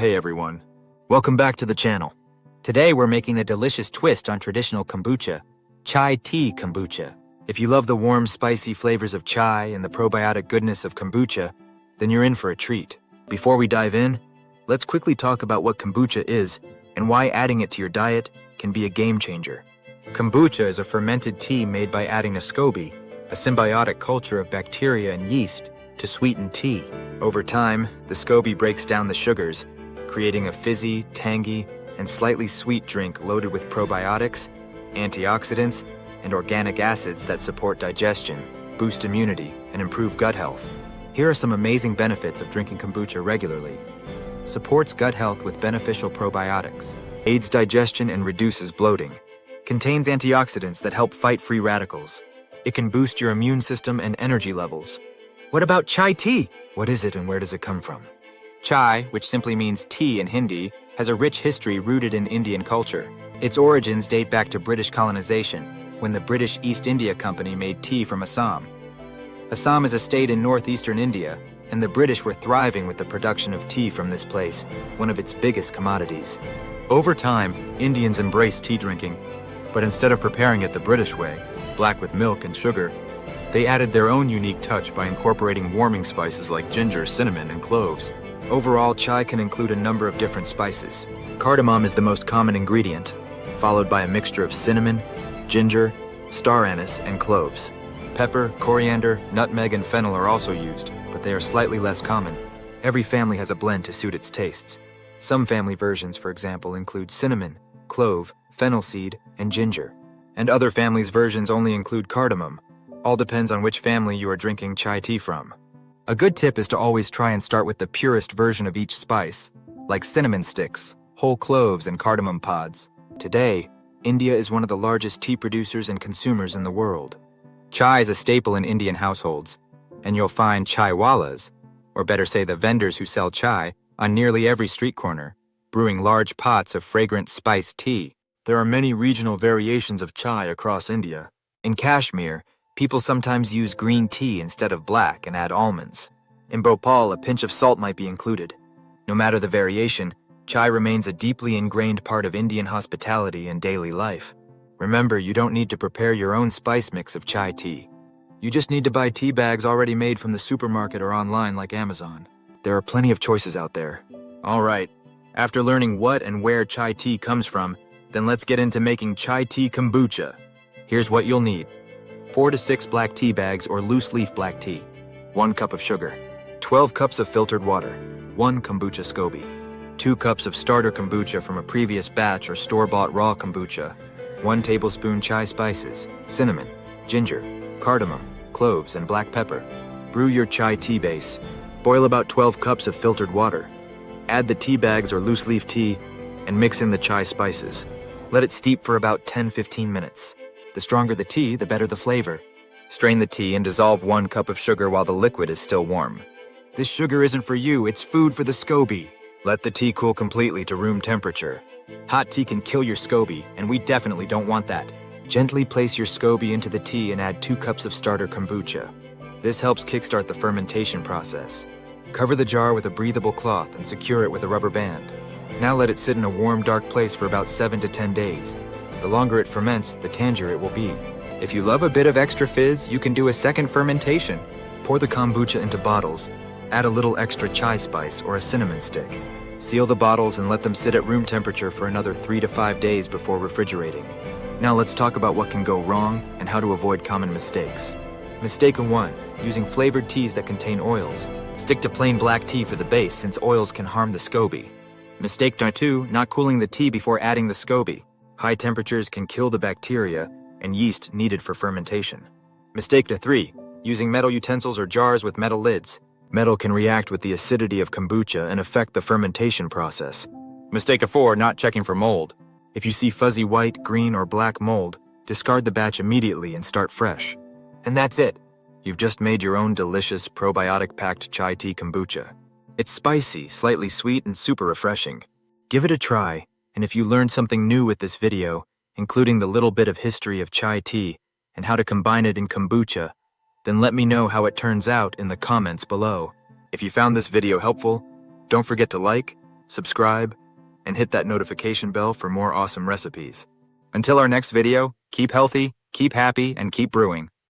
Hey everyone, welcome back to the channel. Today we're making a delicious twist on traditional kombucha, Chai Tea Kombucha. If you love the warm, spicy flavors of chai and the probiotic goodness of kombucha, then you're in for a treat. Before we dive in, let's quickly talk about what kombucha is and why adding it to your diet can be a game changer. Kombucha is a fermented tea made by adding a SCOBY, a symbiotic culture of bacteria and yeast, to sweeten tea. Over time, the SCOBY breaks down the sugars, creating a fizzy, tangy, and slightly sweet drink loaded with probiotics, antioxidants, and organic acids that support digestion, boost immunity, and improve gut health. Here are some amazing benefits of drinking kombucha regularly. Supports gut health with beneficial probiotics. Aids digestion and reduces bloating. Contains antioxidants that help fight free radicals. It can boost your immune system and energy levels. What about chai tea? What is it and where does it come from? Chai, which simply means tea in Hindi, has a rich history rooted in Indian culture. Its origins date back to British colonization, when the British East India Company made tea from Assam. Assam is a state in northeastern India, and the British were thriving with the production of tea from this place, one of its biggest commodities. Over time, Indians embraced tea drinking, but instead of preparing it the British way, black with milk and sugar, they added their own unique touch by incorporating warming spices like ginger, cinnamon, and cloves. Overall, chai can include a number of different spices. Cardamom is the most common ingredient, followed by a mixture of cinnamon, ginger, star anise, and cloves. Pepper, coriander, nutmeg, and fennel are also used, but they are slightly less common. Every family has a blend to suit its tastes. Some family versions, for example, include cinnamon, clove, fennel seed, and ginger. And other families' versions only include cardamom. All depends on which family you are drinking chai tea from. A good tip is to always try and start with the purest version of each spice, like cinnamon sticks, whole cloves, and cardamom pods. Today, India is one of the largest tea producers and consumers in the world. Chai is a staple in Indian households, and you'll find chaiwalas, or better say the vendors who sell chai, on nearly every street corner, brewing large pots of fragrant spiced tea. There are many regional variations of chai across India. In Kashmir, people sometimes use green tea instead of black and add almonds. In Bhopal, a pinch of salt might be included. No matter the variation, chai remains a deeply ingrained part of Indian hospitality and daily life. Remember, you don't need to prepare your own spice mix of chai tea. You just need to buy tea bags already made from the supermarket or online like Amazon. There are plenty of choices out there. Alright, after learning what and where chai tea comes from, then let's get into making chai tea kombucha. Here's what you'll need. 4 to 6 black tea bags or loose leaf black tea, 1 cup of sugar, 12 cups of filtered water, 1 kombucha SCOBY, 2 cups of starter kombucha from a previous batch or store-bought raw kombucha, 1 tablespoon chai spices, cinnamon, ginger, cardamom, cloves, and black pepper. Brew your chai tea base. Boil about 12 cups of filtered water. Add the tea bags or loose leaf tea and mix in the chai spices. Let it steep for about 10-15 minutes. The stronger the tea, the better the flavor. Strain the tea and dissolve 1 cup of sugar while the liquid is still warm. This sugar isn't for you, it's food for the SCOBY. Let the tea cool completely to room temperature. Hot tea can kill your SCOBY, and we definitely don't want that. Gently place your SCOBY into the tea and add 2 cups of starter kombucha. This helps kickstart the fermentation process. Cover the jar with a breathable cloth and secure it with a rubber band. Now let it sit in a warm, dark place for about 7 to 10 days. The longer it ferments, the tangier it will be. If you love a bit of extra fizz, you can do a second fermentation. Pour the kombucha into bottles. Add a little extra chai spice or a cinnamon stick. Seal the bottles and let them sit at room temperature for another 3 to 5 days before refrigerating. Now let's talk about what can go wrong and how to avoid common mistakes. Mistake 1. Using flavored teas that contain oils. Stick to plain black tea for the base since oils can harm the SCOBY. Mistake 2. Not cooling the tea before adding the SCOBY. High temperatures can kill the bacteria and yeast needed for fermentation. Mistake 3. Using metal utensils or jars with metal lids. Metal can react with the acidity of kombucha and affect the fermentation process. Mistake 4. Not checking for mold. If you see fuzzy white, green, or black mold, discard the batch immediately and start fresh. And that's it. You've just made your own delicious probiotic-packed chai tea kombucha. It's spicy, slightly sweet, and super refreshing. Give it a try. And if you learned something new with this video, including the little bit of history of chai tea and how to combine it in kombucha, then let me know how it turns out in the comments below. If you found this video helpful, don't forget to like, subscribe, and hit that notification bell for more awesome recipes. Until our next video, keep healthy, keep happy, and keep brewing.